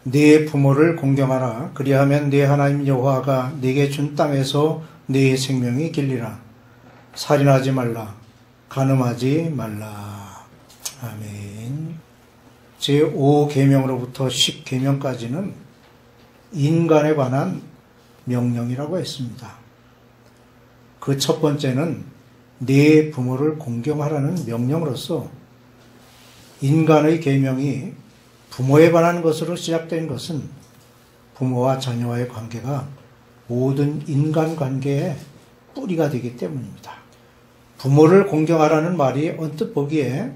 네 부모를 공경하라. 그리하면 네 하나님 여호와가 네게 준 땅에서 네 생명이 길리라. 살인하지 말라. 간음하지 말라. 아멘. 제5계명으로부터 10계명까지는 인간에 관한 명령이라고 했습니다. 그 첫 번째는 네 부모를 공경하라는 명령으로서 인간의 계명이 부모에 관한 것으로 시작된 것은 부모와 자녀와의 관계가 모든 인간관계의 뿌리가 되기 때문입니다. 부모를 공경하라는 말이 언뜻 보기에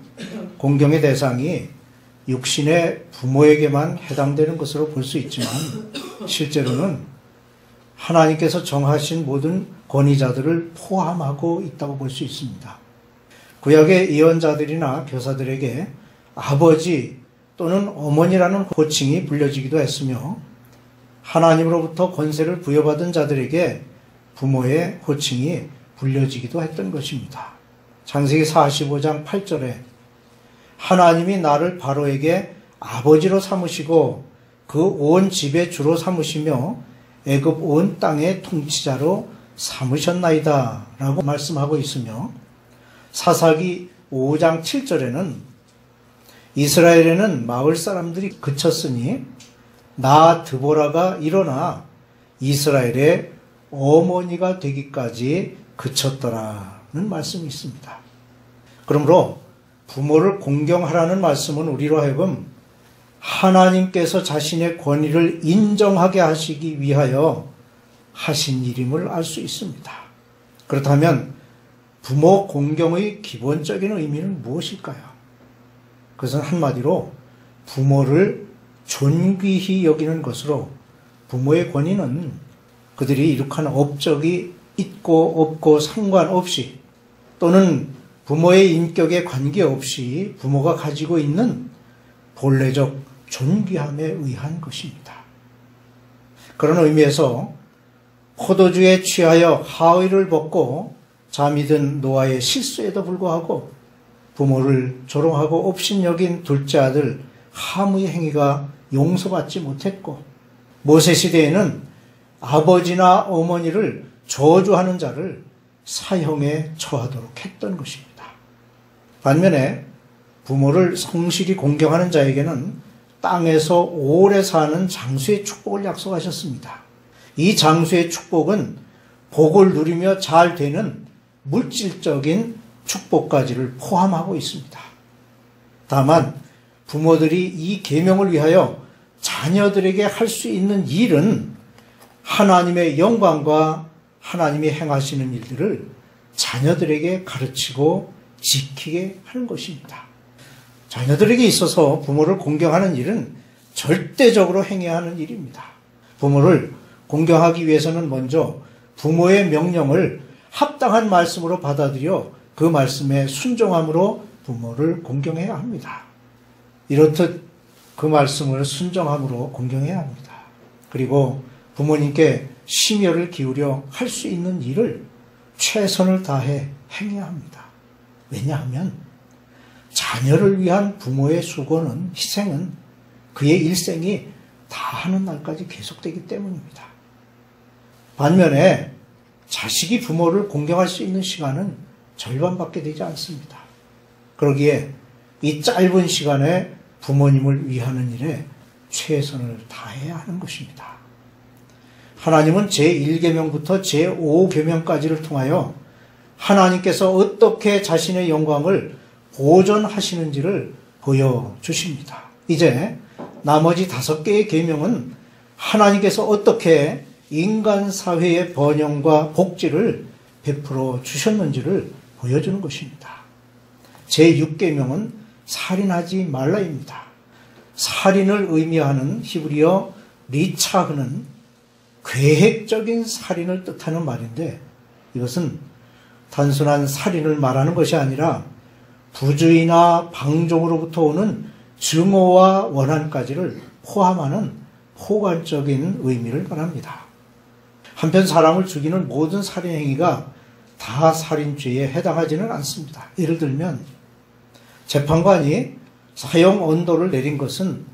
공경의 대상이 육신의 부모에게만 해당되는 것으로 볼 수 있지만 실제로는 하나님께서 정하신 모든 권위자들을 포함하고 있다고 볼 수 있습니다. 구약의 예언자들이나 교사들에게 아버지 또는 어머니라는 호칭이 불려지기도 했으며 하나님으로부터 권세를 부여받은 자들에게 부모의 호칭이 불려지기도 했던 것입니다. 창세기 45장 8절에 하나님이 나를 바로에게 아버지로 삼으시고 그 온 집의 주로 삼으시며 애굽 온 땅의 통치자로 삼으셨나이다 라고 말씀하고 있으며 사사기 5장 7절에는 이스라엘에는 마을 사람들이 그쳤으니 나 드보라가 일어나 이스라엘의 어머니가 되기까지 그쳤더라는 말씀이 있습니다. 그러므로 부모를 공경하라는 말씀은 우리로 하여금 하나님께서 자신의 권위를 인정하게 하시기 위하여 하신 일임을 알 수 있습니다. 그렇다면 부모 공경의 기본적인 의미는 무엇일까요? 그것은 한마디로 부모를 존귀히 여기는 것으로 부모의 권위는 그들이 이룩한 업적이 있고 없고 상관없이 또는 부모의 인격에 관계없이 부모가 가지고 있는 본래적 존귀함에 의한 것입니다. 그런 의미에서 포도주에 취하여 하의를 벗고 잠이 든 노아의 실수에도 불구하고 부모를 조롱하고 업신여긴 둘째 아들 함의 행위가 용서받지 못했고 모세 시대에는 아버지나 어머니를 저주하는 자를 사형에 처하도록 했던 것입니다. 반면에 부모를 성실히 공경하는 자에게는 땅에서 오래 사는 장수의 축복을 약속하셨습니다. 이 장수의 축복은 복을 누리며 잘 되는 물질적인 축복까지를 포함하고 있습니다. 다만 부모들이 이 계명을 위하여 자녀들에게 할 수 있는 일은 하나님의 영광과 하나님이 행하시는 일들을 자녀들에게 가르치고 지키게 하는 것입니다. 자녀들에게 있어서 부모를 공경하는 일은 절대적으로 행해야 하는 일입니다. 부모를 공경하기 위해서는 먼저 부모의 명령을 합당한 말씀으로 받아들여 그 말씀에 순종함으로 부모를 공경해야 합니다. 이렇듯 그 말씀을 순종함으로 공경해야 합니다. 그리고 부모님께 심혈을 기울여 할 수 있는 일을 최선을 다해 행해야 합니다. 왜냐하면 자녀를 위한 부모의 수고는, 희생은 그의 일생이 다하는 날까지 계속되기 때문입니다. 반면에 자식이 부모를 공경할 수 있는 시간은 절반밖에 되지 않습니다. 그러기에 이 짧은 시간에 부모님을 위하는 일에 최선을 다해야 하는 것입니다. 하나님은 제1계명부터 제5계명까지를 통하여 하나님께서 어떻게 자신의 영광을 보존하시는지를 보여주십니다. 이제 나머지 5개의 계명은 하나님께서 어떻게 인간 사회의 번영과 복지를 베풀어 주셨는지를 보여주는 것입니다. 제6계명은 살인하지 말라입니다. 살인을 의미하는 히브리어 리차흐는 계획적인 살인을 뜻하는 말인데 이것은 단순한 살인을 말하는 것이 아니라 부주의나 방종으로부터 오는 증오와 원한까지를 포함하는 포괄적인 의미를 말합니다. 한편 사람을 죽이는 모든 살인 행위가 다 살인죄에 해당하지는 않습니다. 예를 들면 재판관이 사형 언도를 내린 것은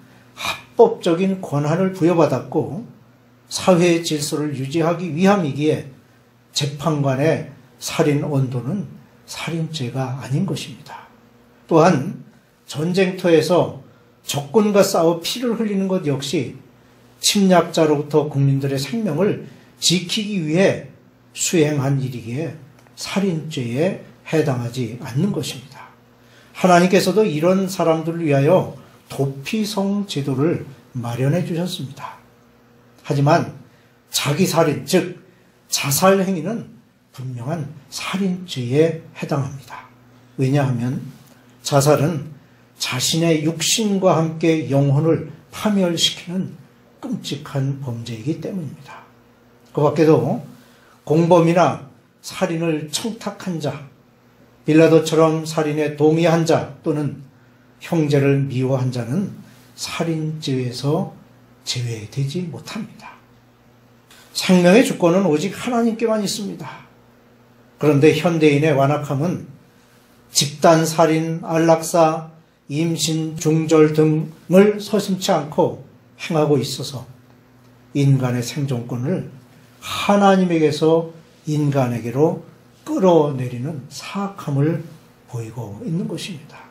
합법적인 권한을 부여받았고 사회의 질서를 유지하기 위함이기에 재판관의 살인 온도는 살인죄가 아닌 것입니다. 또한 전쟁터에서 적군과 싸워 피를 흘리는 것 역시 침략자로부터 국민들의 생명을 지키기 위해 수행한 일이기에 살인죄에 해당하지 않는 것입니다. 하나님께서도 이런 사람들을 위하여 도피성 제도를 마련해 주셨습니다. 하지만 자기살인, 즉 자살 행위는 분명한 살인죄에 해당합니다. 왜냐하면 자살은 자신의 육신과 함께 영혼을 파멸시키는 끔찍한 범죄이기 때문입니다. 그 밖에도 공범이나 살인을 청탁한 자, 빌라도처럼 살인에 동의한 자 또는 형제를 미워한 자는 살인죄에서 제외되지 못합니다. 생명의 주권은 오직 하나님께만 있습니다. 그런데 현대인의 완악함은 집단살인, 안락사, 임신, 중절 등을 서슴지 않고 행하고 있어서 인간의 생존권을 하나님에게서 인간에게로 끌어내리는 사악함을 보이고 있는 것입니다.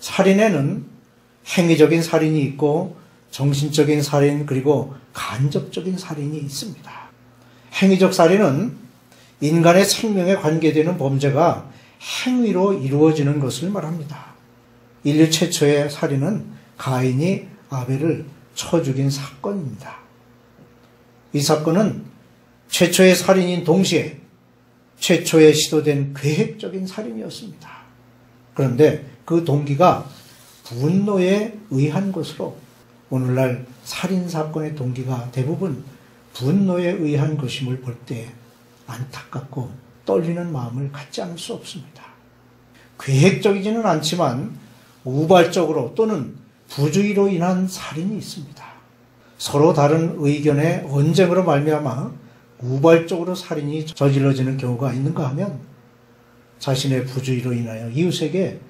살인에는 행위적인 살인이 있고 정신적인 살인 그리고 간접적인 살인이 있습니다. 행위적 살인은 인간의 생명에 관계되는 범죄가 행위로 이루어지는 것을 말합니다. 인류 최초의 살인은 가인이 아벨을 쳐 죽인 사건입니다. 이 사건은 최초의 살인인 동시에 최초에 시도된 계획적인 살인이었습니다. 그런데 그 동기가 분노에 의한 것으로 오늘날 살인사건의 동기가 대부분 분노에 의한 것임을 볼 때 안타깝고 떨리는 마음을 갖지 않을 수 없습니다. 계획적이지는 않지만 우발적으로 또는 부주의로 인한 살인이 있습니다. 서로 다른 의견의 언쟁으로 말미암아 우발적으로 살인이 저질러지는 경우가 있는가 하면 자신의 부주의로 인하여 이웃에게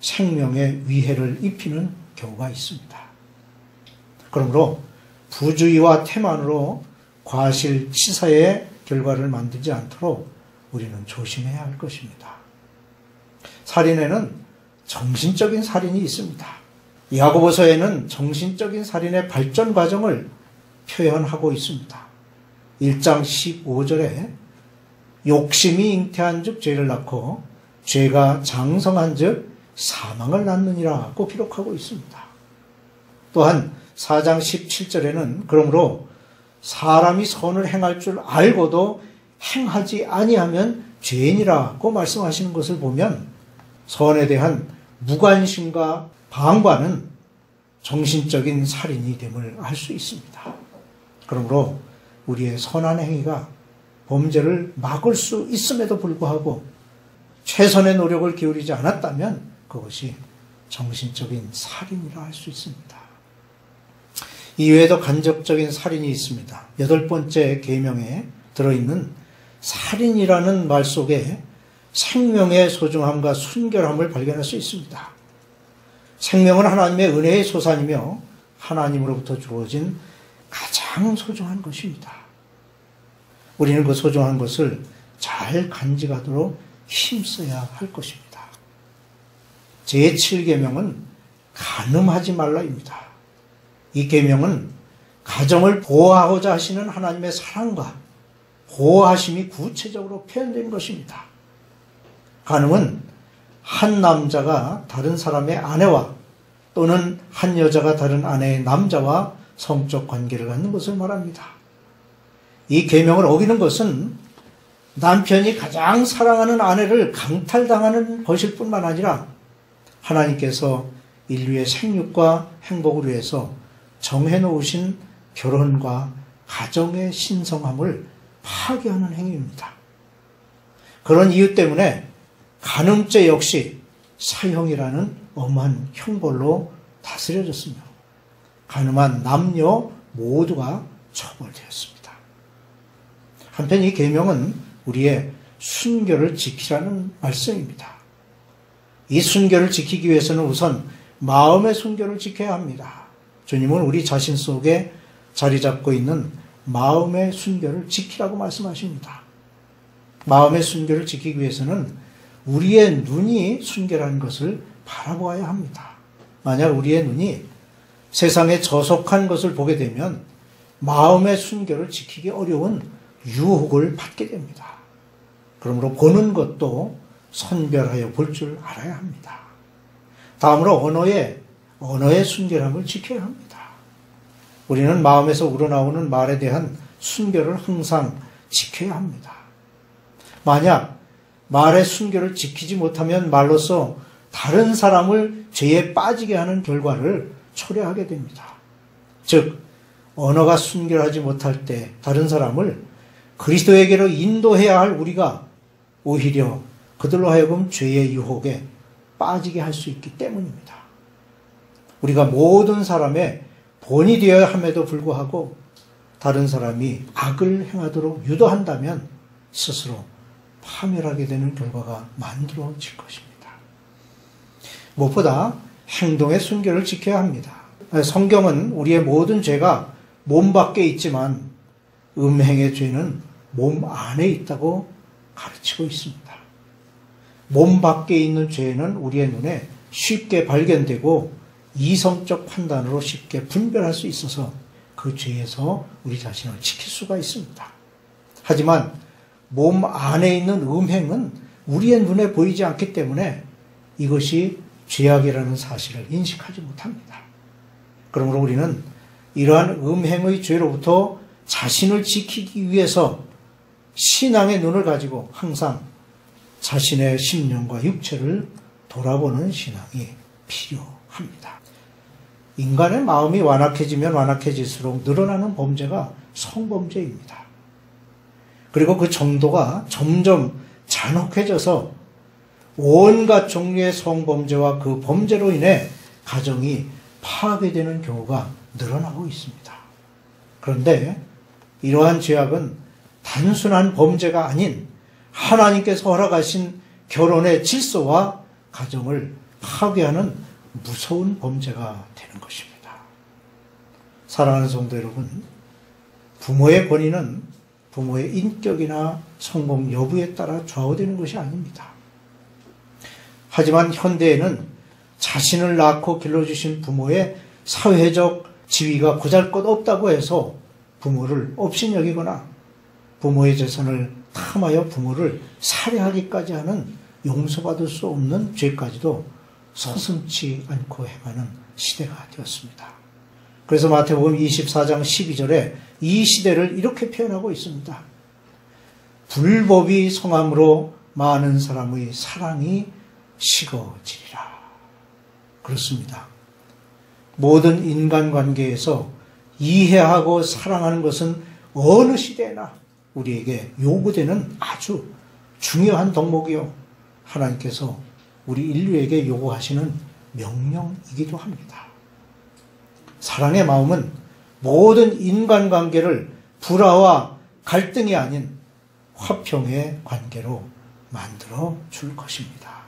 생명에 위해를 입히는 경우가 있습니다. 그러므로 부주의와 태만으로 과실치사의 결과를 만들지 않도록 우리는 조심해야 할 것입니다. 살인에는 정신적인 살인이 있습니다. 야고보서에는 정신적인 살인의 발전 과정을 표현하고 있습니다. 1장 15절에 욕심이 잉태한 즉 죄를 낳고 죄가 장성한 즉 사망을 낳느니라고 기록하고 있습니다. 또한 4장 17절에는 그러므로 사람이 선을 행할 줄 알고도 행하지 아니하면 죄인이라고 말씀하시는 것을 보면 선에 대한 무관심과 방관은 정신적인 살인이 됨을 알 수 있습니다. 그러므로 우리의 선한 행위가 범죄를 막을 수 있음에도 불구하고 최선의 노력을 기울이지 않았다면 그것이 정신적인 살인이라 할 수 있습니다. 이외에도 간접적인 살인이 있습니다. 8번째 계명에 들어있는 살인이라는 말 속에 생명의 소중함과 순결함을 발견할 수 있습니다. 생명은 하나님의 은혜의 소산이며 하나님으로부터 주어진 가장 소중한 것입니다. 우리는 그 소중한 것을 잘 간직하도록 힘써야 할 것입니다. 제7계명은 간음하지 말라입니다. 이 계명은 가정을 보호하고자 하시는 하나님의 사랑과 보호하심이 구체적으로 표현된 것입니다. 간음은 한 남자가 다른 사람의 아내와 또는 한 여자가 다른 아내의 남자와 성적 관계를 갖는 것을 말합니다. 이 계명을 어기는 것은 남편이 가장 사랑하는 아내를 강탈당하는 것일 뿐만 아니라 하나님께서 인류의 생육과 행복을 위해서 정해놓으신 결혼과 가정의 신성함을 파괴하는 행위입니다. 그런 이유 때문에 간음죄 역시 사형이라는 엄한 형벌로 다스려졌으며 간음한 남녀 모두가 처벌되었습니다. 한편 이 계명은 우리의 순결을 지키라는 말씀입니다. 이 순결을 지키기 위해서는 우선 마음의 순결을 지켜야 합니다. 주님은 우리 자신 속에 자리 잡고 있는 마음의 순결을 지키라고 말씀하십니다. 마음의 순결을 지키기 위해서는 우리의 눈이 순결한 것을 바라보아야 합니다. 만약 우리의 눈이 세상에 저속한 것을 보게 되면 마음의 순결을 지키기 어려운 유혹을 받게 됩니다. 그러므로 보는 것도 선별하여 볼 줄 알아야 합니다. 다음으로 언어의 순결함을 지켜야 합니다. 우리는 마음에서 우러나오는 말에 대한 순결을 항상 지켜야 합니다. 만약 말의 순결을 지키지 못하면 말로써 다른 사람을 죄에 빠지게 하는 결과를 초래하게 됩니다. 즉, 언어가 순결하지 못할 때 다른 사람을 그리스도에게로 인도해야 할 우리가 오히려 그들로 하여금 죄의 유혹에 빠지게 할 수 있기 때문입니다. 우리가 모든 사람의 본이 되어야 함에도 불구하고 다른 사람이 악을 행하도록 유도한다면 스스로 파멸하게 되는 결과가 만들어질 것입니다. 무엇보다 행동의 순결을 지켜야 합니다. 성경은 우리의 모든 죄가 몸 밖에 있지만 음행의 죄는 몸 안에 있다고 가르치고 있습니다. 몸 밖에 있는 죄는 우리의 눈에 쉽게 발견되고 이성적 판단으로 쉽게 분별할 수 있어서 그 죄에서 우리 자신을 지킬 수가 있습니다. 하지만 몸 안에 있는 음행은 우리의 눈에 보이지 않기 때문에 이것이 죄악이라는 사실을 인식하지 못합니다. 그러므로 우리는 이러한 음행의 죄로부터 자신을 지키기 위해서 신앙의 눈을 가지고 항상 자신의 심령과 육체를 돌아보는 신앙이 필요합니다. 인간의 마음이 완악해지면 완악해질수록 늘어나는 범죄가 성범죄입니다. 그리고 그 정도가 점점 잔혹해져서 온갖 종류의 성범죄와 그 범죄로 인해 가정이 파괴되는 경우가 늘어나고 있습니다. 그런데 이러한 죄악은 단순한 범죄가 아닌 하나님께서 허락하신 결혼의 질서와 가정을 파괴하는 무서운 범죄가 되는 것입니다. 사랑하는 성도 여러분, 부모의 권위는 부모의 인격이나 성공 여부에 따라 좌우되는 것이 아닙니다. 하지만 현대에는 자신을 낳고 길러주신 부모의 사회적 지위가 보잘것없다고 해서 부모를 업신여기거나 부모의 재산을 탐하여 부모를 살해하기까지 하는 용서받을 수 없는 죄까지도 서슴지 않고 행하는 시대가 되었습니다. 그래서 마태복음 24장 12절에 이 시대를 이렇게 표현하고 있습니다. 불법이 성함으로 많은 사람의 사랑이 식어지리라. 그렇습니다. 모든 인간관계에서 이해하고 사랑하는 것은 어느 시대나 우리에게 요구되는 아주 중요한 덕목이요, 하나님께서 우리 인류에게 요구하시는 명령이기도 합니다. 사랑의 마음은 모든 인간관계를 불화와 갈등이 아닌 화평의 관계로 만들어 줄 것입니다.